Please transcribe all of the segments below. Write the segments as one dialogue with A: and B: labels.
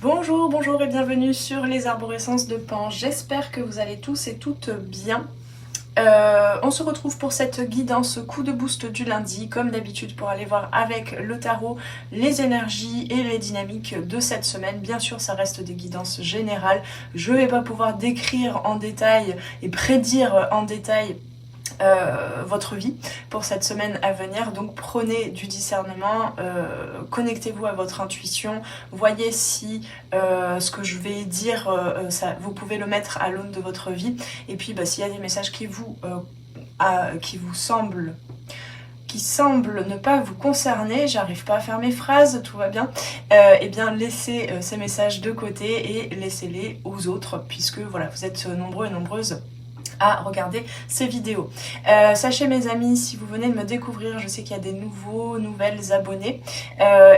A: Bonjour, bonjour et bienvenue sur les arborescences de Pan. J'espère que vous allez tous et toutes bien. On se retrouve pour cette guidance coup de boost du lundi, comme d'habitude pour aller voir avec le tarot les énergies et les dynamiques de cette semaine. Bien sûr, ça reste des guidances générales. Je ne vais pas pouvoir décrire en détail et prédire en détail votre vie pour cette semaine à venir, donc prenez du discernement, connectez-vous à votre intuition, voyez si ce que je vais dire, vous pouvez le mettre à l'aune de votre vie, et puis s'il y a des messages qui vous semblent ne pas vous concerner, j'arrive pas à faire mes phrases, tout va bien, et bien laissez ces messages de côté et laissez-les aux autres, puisque voilà, vous êtes nombreux et nombreuses à regarder ces vidéos. Sachez mes amis, si vous venez de me découvrir, je sais qu'il y a des nouvelles abonnés,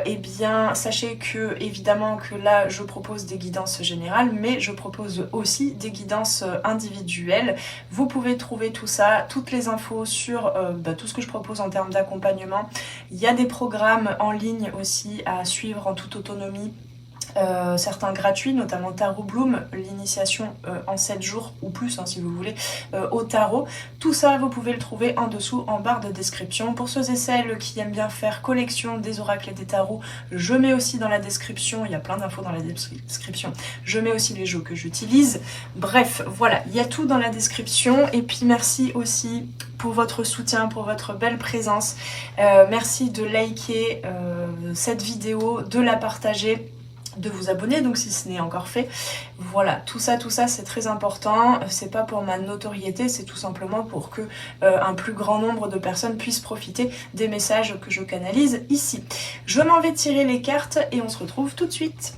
A: et bien sachez que évidemment que là je propose des guidances générales, mais je propose aussi des guidances individuelles. Vous pouvez trouver tout ça, toutes les infos sur tout ce que je propose en termes d'accompagnement. Il y a des programmes en ligne aussi à suivre en toute autonomie. Certains gratuits, notamment Tarot Bloom, l'initiation en 7 jours ou plus si vous voulez au tarot. Tout ça vous pouvez le trouver en dessous en barre de description. Pour ceux et celles qui aiment bien faire collection des oracles et des tarots, je mets aussi dans la description, il y a plein d'infos dans la description, je mets aussi les jeux que j'utilise. Bref, voilà, il y a tout dans la description. Et puis merci aussi pour votre soutien, pour votre belle présence. Merci de liker cette vidéo, de la partager, de vous abonner, donc si ce n'est encore fait. Voilà, tout ça c'est très important. C'est pas pour ma notoriété, c'est tout simplement pour que un plus grand nombre de personnes puissent profiter des messages que je canalise ici. Je m'en vais tirer les cartes et on se retrouve tout de suite.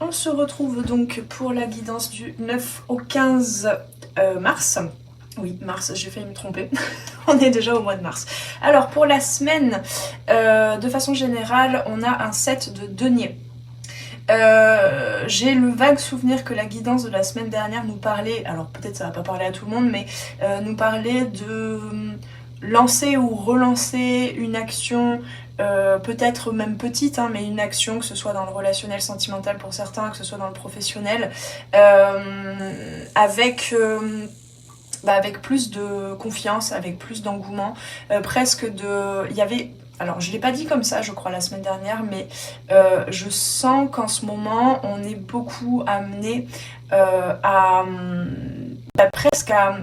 A: On se retrouve donc pour la guidance du 9 au 15 mars. Oui, mars, j'ai failli me tromper. On est déjà au mois de mars. Alors, pour la semaine, de façon générale, on a un set de deniers. J'ai le vague souvenir que la guidance de la semaine dernière nous parlait, alors peut-être ça va pas parler à tout le monde, mais nous parlait de lancer ou relancer une action, peut-être même petite, mais une action, que ce soit dans le relationnel sentimental pour certains, que ce soit dans le professionnel, avec plus de confiance, avec plus d'engouement, presque de... Il y avait... Alors je ne l'ai pas dit comme ça je crois la semaine dernière, mais je sens qu'en ce moment on est beaucoup amené presque à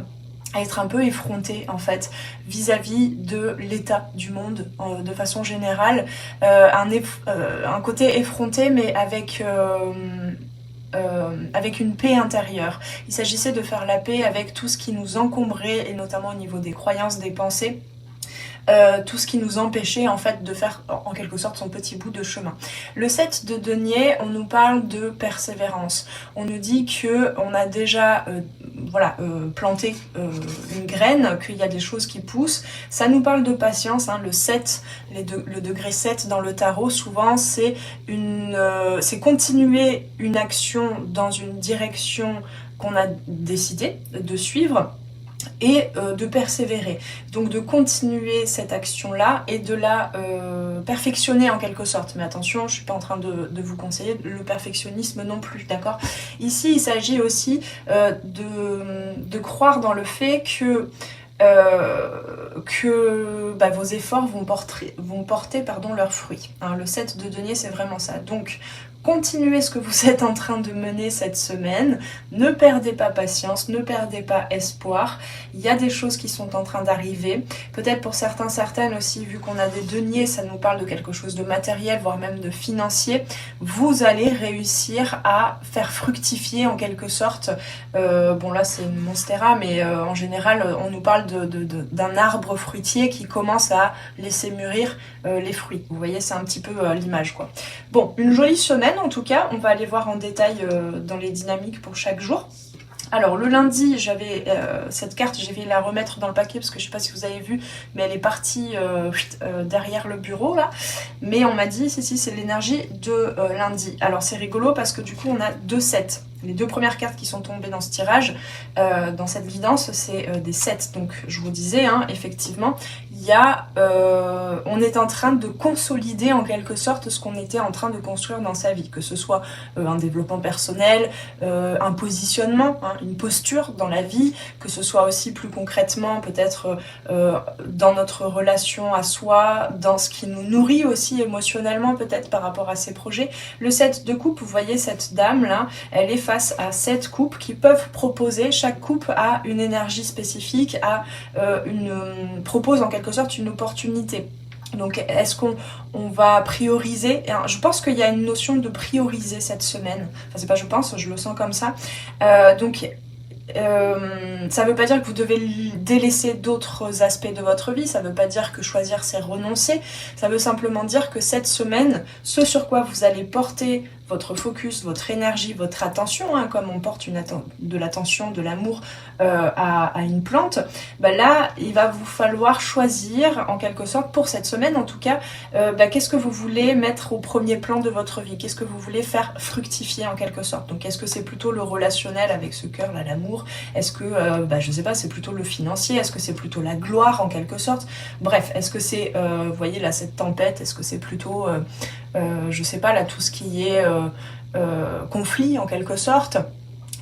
A: être un peu effronté en fait vis-à-vis de l'état du monde de façon générale, un côté effronté mais avec une paix intérieure. Il s'agissait de faire la paix avec tout ce qui nous encombrait, et notamment au niveau des croyances, des pensées, tout ce qui nous empêchait en fait de faire en quelque sorte son petit bout de chemin. Le 7 de denier, on nous parle de persévérance. On nous dit que on a déjà planté une graine, qu'il y a des choses qui poussent. Ça nous parle de patience, le 7, le degré 7 dans le tarot, souvent c'est continuer une action dans une direction qu'on a décidé de suivre, et de persévérer, donc de continuer cette action-là et de la perfectionner en quelque sorte. Mais attention, je suis pas en train de vous conseiller le perfectionnisme non plus, d'accord? Ici, il s'agit aussi de croire dans le fait que vos efforts vont porter leurs fruits. Le 7 de denier, c'est vraiment ça. Donc, continuez ce que vous êtes en train de mener cette semaine. Ne perdez pas patience, ne perdez pas espoir. Il y a des choses qui sont en train d'arriver. Peut-être pour certains, certaines aussi, vu qu'on a des deniers, ça nous parle de quelque chose de matériel, voire même de financier. Vous allez réussir à faire fructifier en quelque sorte. Bon là c'est une monstera, mais en général on nous parle d'un arbre fruitier qui commence à laisser mûrir les fruits. Vous voyez, c'est un petit peu l'image quoi. Bon, une jolie semaine en tout cas, on va aller voir en détail dans les dynamiques pour chaque jour. Alors le lundi, j'avais cette carte, j'ai vais la remettre dans le paquet parce que je sais pas si vous avez vu, mais elle est partie derrière le bureau là. Mais on m'a dit, si c'est l'énergie de lundi. Alors c'est rigolo parce que du coup on a 2 sets. Les 2 premières cartes qui sont tombées dans ce tirage, dans cette guidance, c'est des 7. Donc je vous disais, hein, effectivement, il y a, on est en train de consolider en quelque sorte ce qu'on était en train de construire dans sa vie, que ce soit un développement personnel, un positionnement, hein, une posture dans la vie, que ce soit aussi plus concrètement peut-être dans notre relation à soi, dans ce qui nous nourrit aussi émotionnellement peut-être par rapport à ces projets. Le 7 de coupe, vous voyez cette dame là, elle est face à 7 coupes qui peuvent proposer, chaque coupe a une énergie spécifique, propose en quelque sorte une opportunité. Donc est-ce qu'on va prioriser? Je pense qu'il y a une notion de prioriser cette semaine. Enfin c'est pas je pense, je le sens comme ça. Ça veut pas dire que vous devez délaisser d'autres aspects de votre vie, ça veut pas dire que choisir c'est renoncer, ça veut simplement dire que cette semaine, ce sur quoi vous allez porter votre focus, votre énergie, votre attention, hein, comme on porte de l'attention, de l'amour à une plante, bah là, il va vous falloir choisir, en quelque sorte, pour cette semaine en tout cas, qu'est-ce que vous voulez mettre au premier plan de votre vie, qu'est-ce que vous voulez faire fructifier en quelque sorte. Donc est-ce que c'est plutôt le relationnel avec ce cœur, là, l'amour? Est-ce que, je sais pas, c'est plutôt le financier? Est-ce que c'est plutôt la gloire en quelque sorte? Bref, est-ce que c'est, vous voyez là, cette tempête, est-ce que c'est plutôt, je sais pas, là, tout ce qui est conflit en quelque sorte?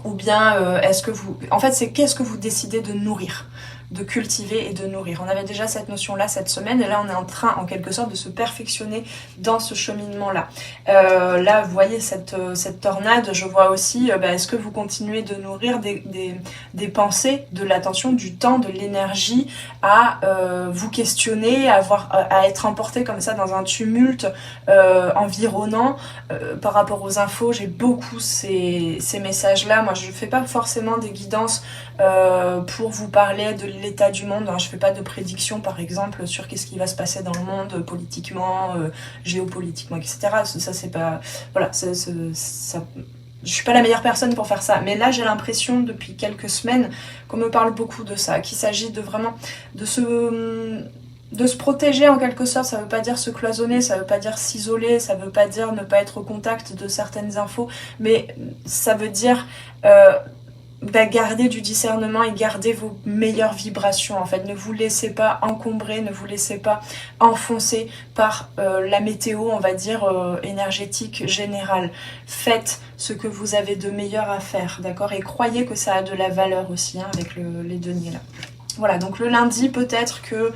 A: Ou bien est-ce que vous... En fait, c'est qu'est-ce que vous décidez de nourrir, de cultiver et de nourrir. On avait déjà cette notion-là cette semaine, et là on est en train, en quelque sorte, de se perfectionner dans ce cheminement-là. Là, vous voyez cette tornade, je vois aussi, est-ce que vous continuez de nourrir des pensées, de l'attention, du temps, de l'énergie à vous questionner, à être emporté comme ça dans un tumulte environnant par rapport aux infos. J'ai beaucoup ces messages-là. Moi, je fais pas forcément des guidances pour vous parler de l'état du monde, hein. Je fais pas de prédiction par exemple sur qu'est-ce qui va se passer dans le monde politiquement, géopolitiquement, etc. Ça c'est pas... Voilà, ça, je suis pas la meilleure personne pour faire ça, mais là j'ai l'impression depuis quelques semaines qu'on me parle beaucoup de ça, qu'il s'agit de vraiment de se protéger en quelque sorte. Ça veut pas dire se cloisonner, ça veut pas dire s'isoler, ça veut pas dire ne pas être au contact de certaines infos, mais ça veut dire garder du discernement et garder vos meilleures vibrations en fait. Ne vous laissez pas encombrer, ne vous laissez pas enfoncer par la météo, on va dire énergétique générale. Faites ce que vous avez de meilleur à faire, d'accord? Et croyez que ça a de la valeur aussi, hein, avec les deniers là. Voilà, donc le lundi, peut-être que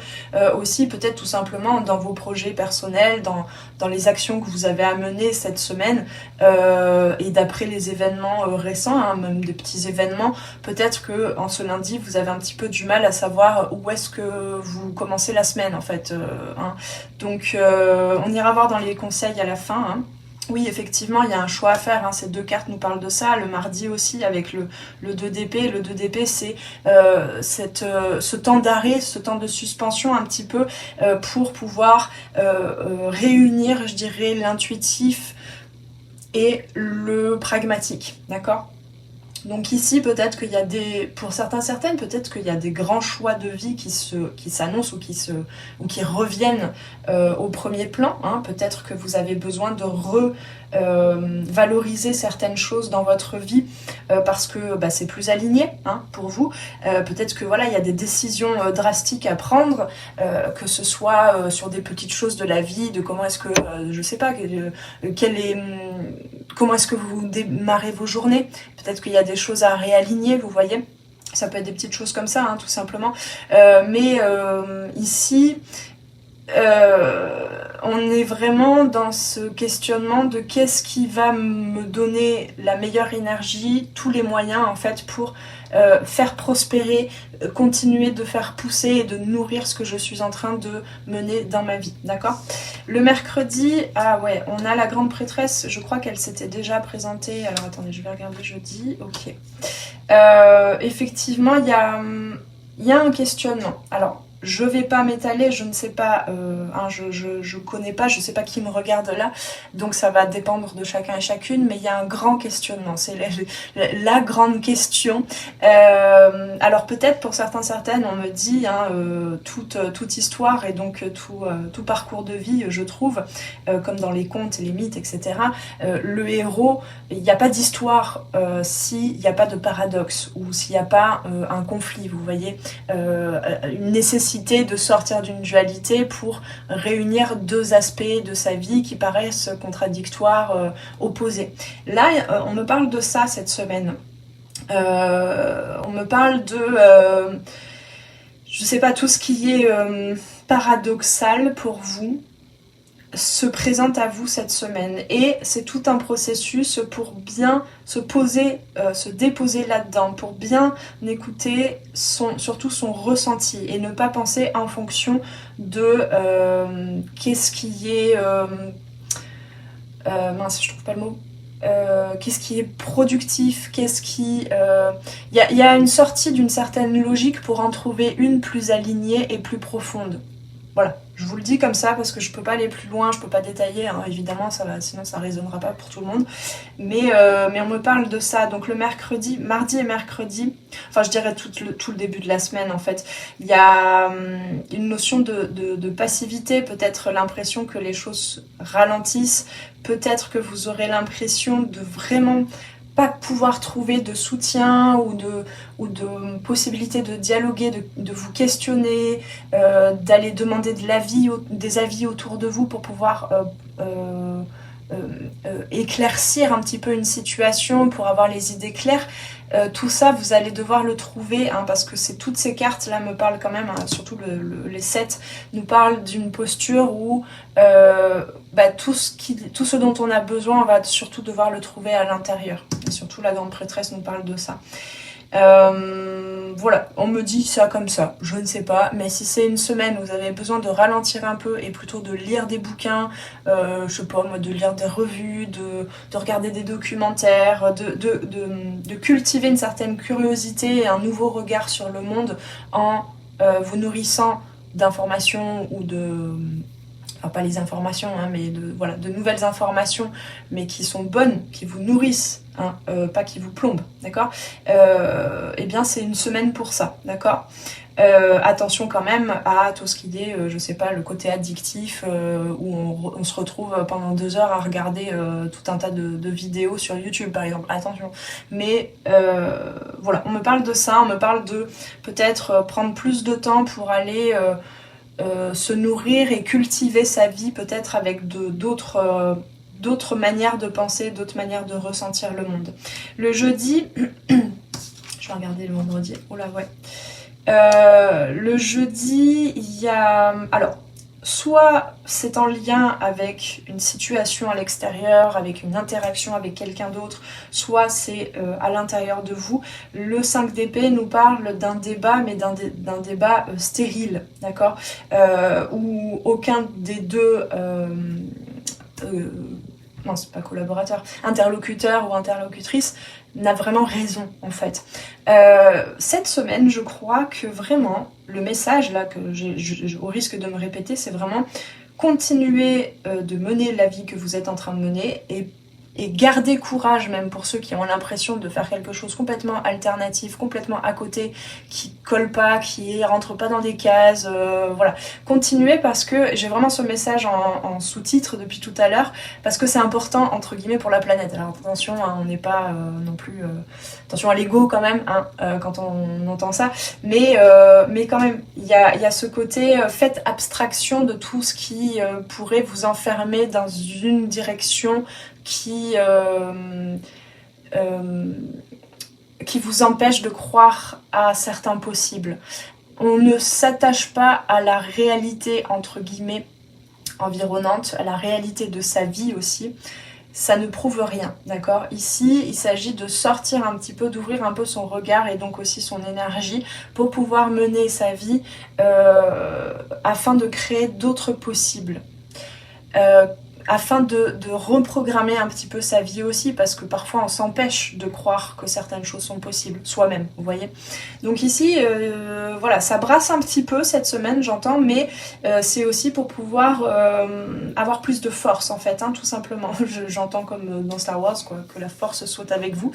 A: aussi, peut-être tout simplement dans vos projets personnels, dans les actions que vous avez à mener cette semaine, et d'après les événements récents, hein, même des petits événements, peut-être que en ce lundi, vous avez un petit peu du mal à savoir où est-ce que vous commencez la semaine en fait. Hein. Donc on ira voir dans les conseils à la fin. Hein. Oui, effectivement, il y a un choix à faire, hein. Ces 2 cartes nous parlent de ça. Le mardi aussi, avec le 2 d'épée. Le 2 d'épée, c'est ce temps d'arrêt, ce temps de suspension un petit peu pour pouvoir réunir, je dirais, l'intuitif et le pragmatique, d'accord ? Donc ici, peut-être qu'il y a pour certaines, peut-être qu'il y a des grands choix de vie qui s'annoncent ou qui reviennent au premier plan. Hein. Peut-être que vous avez besoin de valoriser certaines choses dans votre vie parce que c'est plus aligné, hein, pour vous. Peut-être que voilà, il y a des décisions drastiques à prendre, que ce soit sur des petites choses de la vie, de comment est-ce que, je sais pas, comment est-ce que vous démarrez vos journées. Peut-être qu'il y a des choses à réaligner, vous voyez. Ça peut être des petites choses comme ça, hein, tout simplement. Mais ici, on est vraiment dans ce questionnement de qu'est-ce qui va me donner la meilleure énergie, tous les moyens en fait pour faire prospérer, continuer de faire pousser et de nourrir ce que je suis en train de mener dans ma vie, d'accord ? Le mercredi, ah ouais, on a la grande prêtresse, je crois qu'elle s'était déjà présentée, alors attendez, je vais regarder jeudi, ok. Effectivement, il y a un questionnement. Alors, je vais pas m'étaler, je ne sais pas, je connais pas, je sais pas qui me regarde là, donc ça va dépendre de chacun et chacune, mais il y a un grand questionnement, c'est la grande question. Alors peut-être pour certaines, on me dit, toute histoire et donc tout parcours de vie, je trouve, comme dans les contes, les mythes, etc., le héros, il n'y a pas d'histoire s'il n'y a pas de paradoxe, ou s'il n'y a pas un conflit, vous voyez, une nécessité de sortir d'une dualité pour réunir deux aspects de sa vie qui paraissent contradictoires, opposés. Là, on me parle de ça cette semaine. On me parle de, je sais pas, tout ce qui est paradoxal pour vous se présente à vous cette semaine, et c'est tout un processus pour bien se poser, se déposer là-dedans, pour bien écouter surtout son ressenti et ne pas penser en fonction de qu'est-ce qui est mince, je trouve pas le mot. Qu'est-ce qui est productif, qu'est-ce qui... y a une sortie d'une certaine logique pour en trouver une plus alignée et plus profonde. Voilà, je vous le dis comme ça parce que je peux pas aller plus loin, je peux pas détailler, évidemment, sinon ça résonnera pas pour tout le monde. Mais on me parle de ça, donc le mercredi, mardi et mercredi, enfin je dirais tout le début de la semaine en fait, il y a une notion de passivité, peut-être l'impression que les choses ralentissent, peut-être que vous aurez l'impression de vraiment pas pouvoir trouver de soutien ou de possibilité de dialoguer, de vous questionner, d'aller demander des avis autour de vous pour pouvoir éclaircir un petit peu une situation, pour avoir les idées claires. Tout ça, vous allez devoir le trouver, parce que toutes ces cartes là me parlent quand même, surtout les 7, nous parlent d'une posture où tout ce dont on a besoin, on va surtout devoir le trouver à l'intérieur. Et surtout la grande prêtresse nous parle de ça. Voilà, on me dit ça comme ça, je ne sais pas, mais si c'est une semaine où vous avez besoin de ralentir un peu et plutôt de lire des bouquins, je sais pas moi, de lire des revues, de regarder des documentaires, de cultiver une certaine curiosité et un nouveau regard sur le monde en vous nourrissant d'informations ou enfin pas les informations, mais de nouvelles informations, mais qui sont bonnes, qui vous nourrissent, pas qui vous plombent, d'accord, eh bien c'est une semaine pour ça, d'accord. Attention quand même à tout ce qui est, je sais pas, le côté addictif, où on se retrouve pendant 2 heures à regarder tout un tas de vidéos sur YouTube par exemple, attention. Mais voilà, on me parle de ça, on me parle de peut-être prendre plus de temps pour aller... se nourrir et cultiver sa vie peut-être avec d'autres manières de penser, d'autres manières de ressentir le monde. Le jeudi, je vais regarder le vendredi, oh là ouais. Le jeudi, il y a... Alors, soit c'est en lien avec une situation à l'extérieur, avec une interaction avec quelqu'un d'autre, soit c'est à l'intérieur de vous. Le 5 d'épée nous parle d'un débat, mais d'un débat stérile, d'accord, où aucun des deux... non, c'est pas collaborateur, interlocuteur ou interlocutrice n'a vraiment raison en fait. Cette semaine, je crois que vraiment le message là, que au risque de me répéter, c'est vraiment continuer de mener la vie que vous êtes en train de mener, et garder courage, même pour ceux qui ont l'impression de faire quelque chose complètement alternatif, complètement à côté, qui colle pas, qui rentre pas dans des cases, voilà. Continuez, parce que j'ai vraiment ce message en sous-titre depuis tout à l'heure, parce que c'est important, entre guillemets, pour la planète. Alors attention, on n'est pas non plus... attention à l'ego quand même, quand on entend ça, mais quand même, il y a ce côté, faites abstraction de tout ce qui pourrait vous enfermer dans une direction qui vous empêche de croire à certains possibles. On ne s'attache pas à la réalité, entre guillemets, environnante, à la réalité de sa vie aussi. Ça ne prouve rien, d'accord? Ici, il s'agit de sortir un petit peu, d'ouvrir un peu son regard et donc aussi son énergie pour pouvoir mener sa vie afin de créer d'autres possibles. afin de reprogrammer un petit peu sa vie aussi, parce que parfois on s'empêche de croire que certaines choses sont possibles, soi-même, vous voyez. Donc ici, voilà, ça brasse un petit peu cette semaine, j'entends, mais c'est aussi pour pouvoir avoir plus de force, en fait, hein, tout simplement. J'entends comme dans Star Wars, quoi, que la force soit avec vous.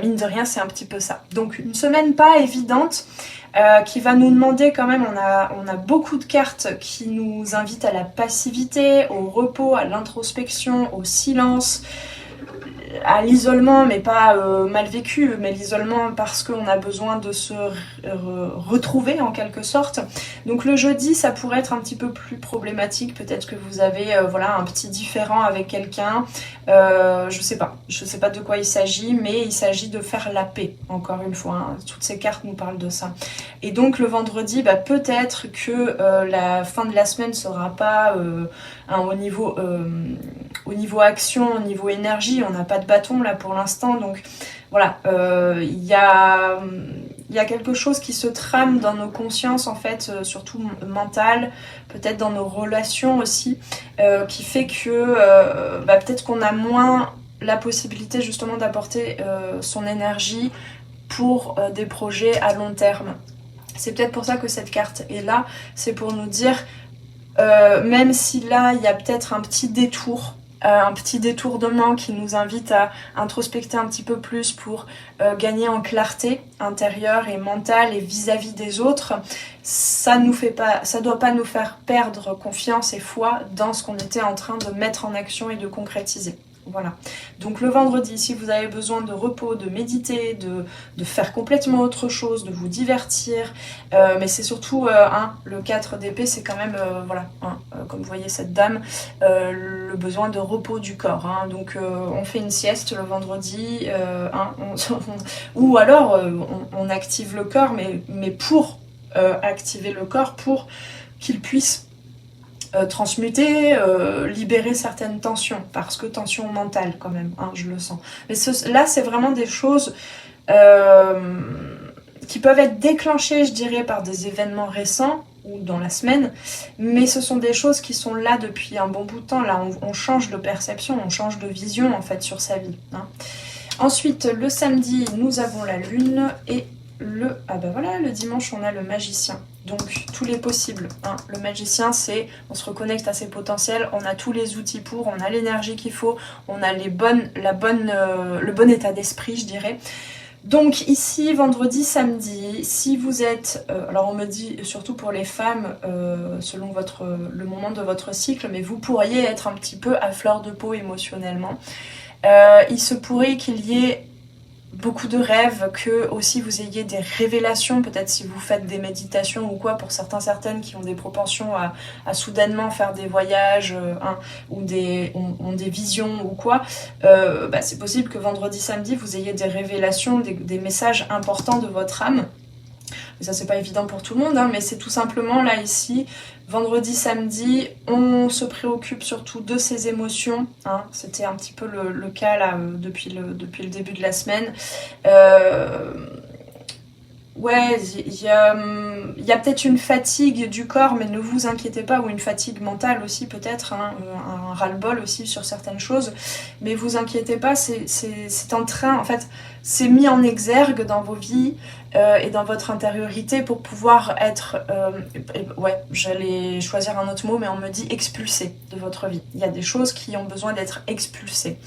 A: Mine de rien, c'est un petit peu ça. Donc une semaine pas évidente, qui va nous demander quand même, on a beaucoup de cartes qui nous invitent à la passivité, au repos, à l'introspection, au silence, à l'isolement, mais pas mal vécu, mais l'isolement parce qu'on a besoin de se retrouver en quelque sorte. Donc le jeudi, ça pourrait être un petit peu plus problématique, peut-être que vous avez voilà, un petit différend avec quelqu'un, je sais pas de quoi il s'agit, mais il s'agit de faire la paix, encore une fois, hein. Toutes ces cartes nous parlent de ça. Et donc le vendredi, peut-être que la fin de la semaine sera pas au niveau action, au niveau énergie, on n'a pas de bâton là pour l'instant, donc voilà, il y a quelque chose qui se trame dans nos consciences en fait, surtout mentales, peut-être dans nos relations aussi, qui fait que peut-être qu'on a moins la possibilité justement d'apporter son énergie pour des projets à long terme. C'est peut-être pour ça que cette carte est là, c'est pour nous dire, même si là il y a peut-être un petit détournement qui nous invite à introspecter un petit peu plus pour gagner en clarté intérieure et mentale et vis-à-vis des autres, ça doit pas nous faire perdre confiance et foi dans ce qu'on était en train de mettre en action et de concrétiser. Voilà. Donc le vendredi, si vous avez besoin de repos, de méditer, de faire complètement autre chose, de vous divertir, mais c'est surtout le 4 d'épée, c'est quand même, comme vous voyez cette dame, le besoin de repos du corps. Hein. Donc on fait une sieste le vendredi, ou alors on active le corps, mais pour activer le corps, pour qu'il puisse transmuter, libérer certaines tensions, parce que tension mentale quand même, hein, je le sens. Mais là c'est vraiment des choses qui peuvent être déclenchées, je dirais, par des événements récents ou dans la semaine, mais ce sont des choses qui sont là depuis un bon bout de temps. Là on change de perception, on change de vision en fait sur sa vie, hein. Ensuite le samedi nous avons la lune, et le dimanche on a le magicien. Donc tous les possibles, hein. Le magicien, c'est on se reconnecte à ses potentiels, on a tous les outils pour, on a l'énergie qu'il faut, on a le bon état d'esprit, je dirais. Donc ici, vendredi, samedi, si vous êtes, alors on me dit surtout pour les femmes, selon le moment de votre cycle, mais vous pourriez être un petit peu à fleur de peau émotionnellement. Il se pourrait qu'il y ait beaucoup de rêves, que aussi vous ayez des révélations, peut-être si vous faites des méditations ou quoi, pour certaines qui ont des propensions à soudainement faire des voyages, ou ont des visions ou quoi, c'est possible que vendredi, samedi, vous ayez des révélations, des messages importants de votre âme. Mais ça c'est pas évident pour tout le monde, hein, mais c'est tout simplement là ici, vendredi, samedi, on se préoccupe surtout de ses émotions, hein. C'était un petit peu le cas là depuis le début de la semaine. Ouais, il y a peut-être une fatigue du corps, mais ne vous inquiétez pas, ou une fatigue mentale aussi peut-être, hein, un ras-le-bol aussi sur certaines choses, mais vous inquiétez pas, c'est en train, en fait, c'est mis en exergue dans vos vies et dans votre intériorité pour pouvoir être, j'allais choisir un autre mot, mais on me dit expulsé de votre vie. Il y a des choses qui ont besoin d'être expulsées.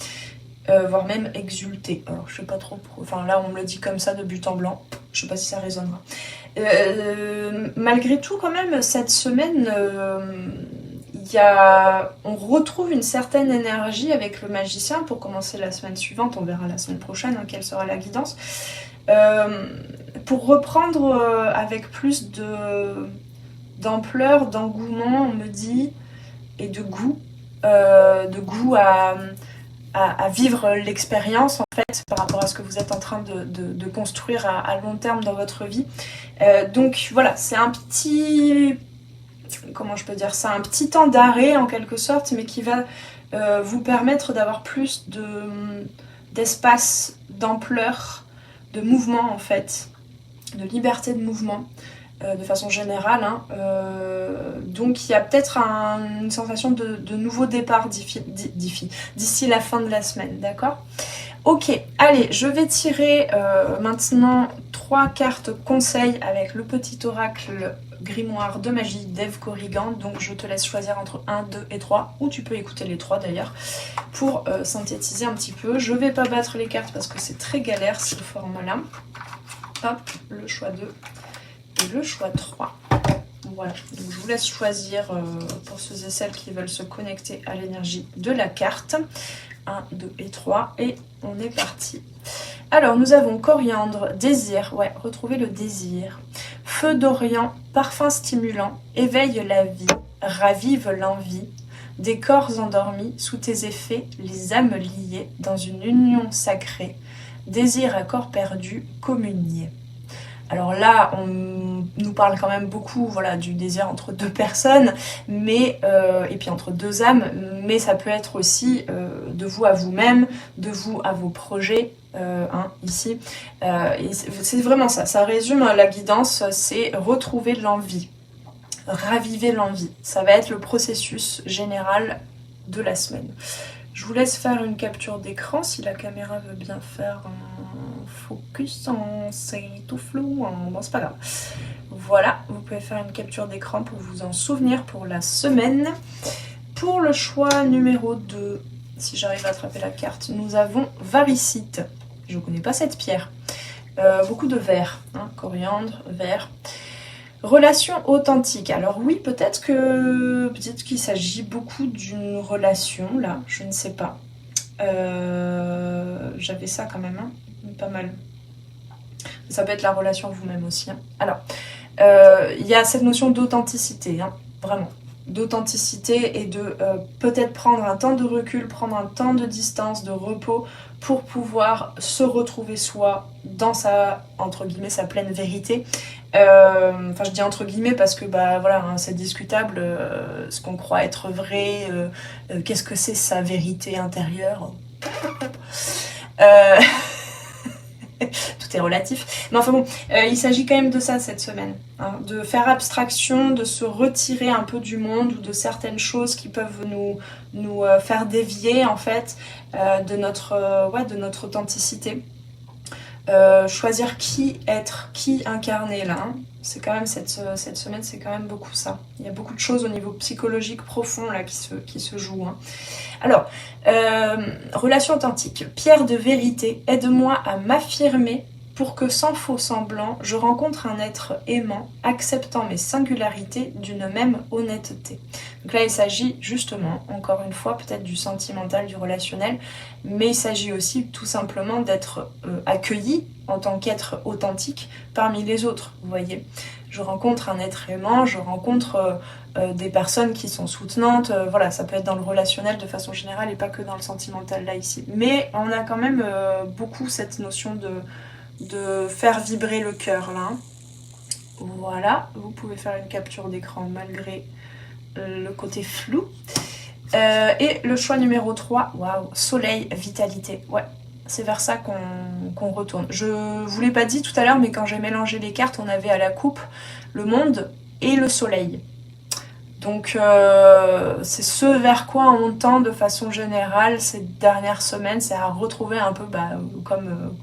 A: Voire même exulté. Alors je sais pas trop, enfin là on me le dit comme ça de but en blanc, je sais pas si ça résonnera. Malgré tout quand même cette semaine, on retrouve une certaine énergie avec le magicien pour commencer la semaine suivante, on verra la semaine prochaine quelle sera la guidance. Pour reprendre avec plus d'ampleur, d'engouement on me dit, et de goût à vivre l'expérience en fait par rapport à ce que vous êtes en train de construire à long terme dans votre vie. Donc voilà, c'est un petit, comment je peux dire ça, un petit temps d'arrêt en quelque sorte, mais qui va vous permettre d'avoir plus d'espace, d'ampleur, de mouvement en fait, de liberté de mouvement. de façon générale. Hein. Donc il y a peut-être une sensation de nouveau départ d'ici la fin de la semaine, d'accord? Ok, allez, je vais tirer maintenant 3 cartes conseils avec le petit oracle grimoire de magie d'Eve Corrigan. Donc je te laisse choisir entre 1, 2 et 3, ou tu peux écouter les 3 d'ailleurs, pour synthétiser un petit peu. Je vais pas battre les cartes parce que c'est très galère ce format-là. Hop, le choix 2 et le choix 3. Voilà, donc je vous laisse choisir pour ceux et celles qui veulent se connecter à l'énergie de la carte. 1, 2 et 3, et on est parti. Alors, nous avons coriandre, désir, ouais, retrouver le désir. Feu d'Orient, parfum stimulant, éveille la vie, ravive l'envie. Des corps endormis, sous tes effets, les âmes liées, dans une union sacrée. Désir à corps perdu, communier. Alors là, on nous parle quand même beaucoup, voilà, du désir entre 2 personnes, mais et puis entre 2 âmes, mais ça peut être aussi de vous à vous-même, de vous à vos projets, ici. Et c'est vraiment ça. Ça résume la guidance, c'est retrouver l'envie, raviver l'envie. Ça va être le processus général de la semaine. Je vous laisse faire une capture d'écran si la caméra veut bien faire un focus, c'est tout flou, bon c'est pas grave. Voilà, vous pouvez faire une capture d'écran pour vous en souvenir pour la semaine. Pour le choix numéro 2, si j'arrive à attraper la carte, nous avons Varicite. Je ne connais pas cette pierre. Beaucoup de vert, hein, coriandre, vert. Relation authentique. Alors oui, peut-être qu'il s'agit beaucoup d'une relation, là, je ne sais pas. J'avais ça quand même, hein, pas mal. Ça peut être la relation vous-même aussi. Hein. Alors, il y a cette notion d'authenticité, hein, vraiment. D'authenticité et de peut-être prendre un temps de recul, prendre un temps de distance, de repos pour pouvoir se retrouver soi dans sa, entre guillemets, sa pleine vérité. Enfin, je dis entre guillemets parce que bah voilà, hein, c'est discutable ce qu'on croit être vrai, qu'est-ce que c'est sa vérité intérieure. Tout est relatif. Mais enfin bon, il s'agit quand même de ça cette semaine. Hein, de faire abstraction, de se retirer un peu du monde ou de certaines choses qui peuvent nous faire dévier en fait de notre authenticité. Choisir qui être, qui incarner là. Hein. C'est quand même cette semaine, c'est quand même beaucoup ça. Il y a beaucoup de choses au niveau psychologique profond là qui se jouent. Hein. Alors, relation authentique. Pierre de vérité, aide-moi à m'affirmer pour que sans faux semblant, je rencontre un être aimant, acceptant mes singularités d'une même honnêteté. Donc là, il s'agit justement, encore une fois, peut-être du sentimental, du relationnel, mais il s'agit aussi tout simplement d'être accueilli en tant qu'être authentique parmi les autres, vous voyez. Je rencontre un être aimant, je rencontre des personnes qui sont soutenantes, voilà, ça peut être dans le relationnel de façon générale et pas que dans le sentimental là ici. Mais on a quand même beaucoup cette notion de faire vibrer le cœur là. Voilà, vous pouvez faire une capture d'écran malgré le côté flou. Et le choix numéro 3, waouh, soleil, vitalité. Ouais, c'est vers ça qu'on retourne. Je vous l'ai pas dit tout à l'heure, mais quand j'ai mélangé les cartes, on avait à la coupe le monde et le soleil. Donc c'est ce vers quoi on tend de façon générale ces dernières semaines, c'est à retrouver un peu, comme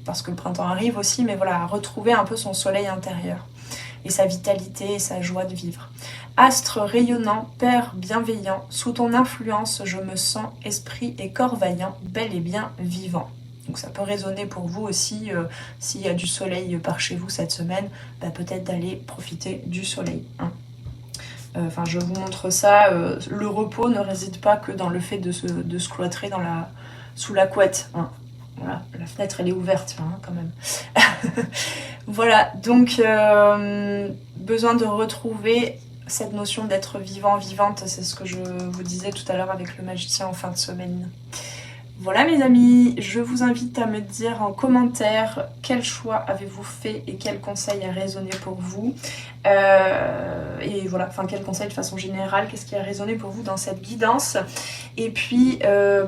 A: parce que le printemps arrive aussi, mais voilà, à retrouver un peu son soleil intérieur et sa vitalité et sa joie de vivre. Astre rayonnant, père bienveillant, sous ton influence je me sens esprit et corps vaillant, bel et bien vivant. Donc ça peut résonner pour vous aussi, s'il y a du soleil par chez vous cette semaine, peut-être d'aller profiter du soleil. Hein. Enfin, je vous montre ça, le repos ne réside pas que dans le fait de se cloîtrer sous la couette. Hein. Voilà, la fenêtre elle est ouverte hein, quand même. Voilà, donc besoin de retrouver cette notion d'être vivant, vivante, c'est ce que je vous disais tout à l'heure avec le magicien en fin de semaine. Voilà mes amis, je vous invite à me dire en commentaire quel choix avez-vous fait et quel conseil a résonné pour vous. Et voilà, enfin quel conseil de façon générale, qu'est-ce qui a résonné pour vous dans cette guidance. Et puis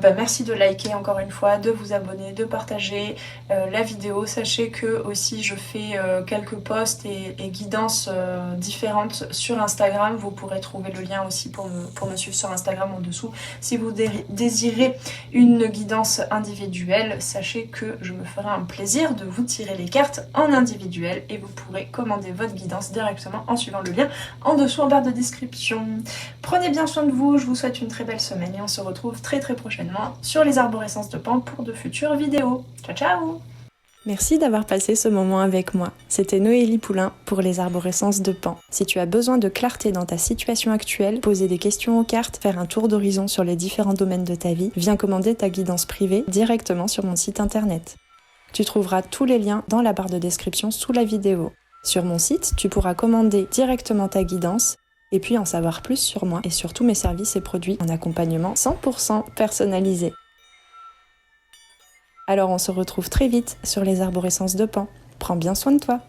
A: merci de liker encore une fois, de vous abonner, de partager la vidéo. Sachez que aussi je fais quelques posts et guidances différentes sur Instagram. Vous pourrez trouver le lien aussi pour me suivre sur Instagram en dessous. Si vous désirez une guidance individuelle, sachez que je me ferai un plaisir de vous tirer les cartes en individuel et vous pourrez commander votre guidance directement en suivant le lien en dessous en barre de description. Prenez bien soin de vous, je vous souhaite une très belle semaine et on se retrouve très prochainement sur les arborescences de Pan pour de futures vidéos. Ciao ciao!
B: Merci d'avoir passé ce moment avec moi. C'était Noélie Poulain pour les arborescences de Pan. Si tu as besoin de clarté dans ta situation actuelle, poser des questions aux cartes, faire un tour d'horizon sur les différents domaines de ta vie, viens commander ta guidance privée directement sur mon site internet. Tu trouveras tous les liens dans la barre de description sous la vidéo. Sur mon site, tu pourras commander directement ta guidance et puis en savoir plus sur moi et sur tous mes services et produits en accompagnement 100% personnalisé. Alors on se retrouve très vite sur les arborescences de Pan. Prends bien soin de toi.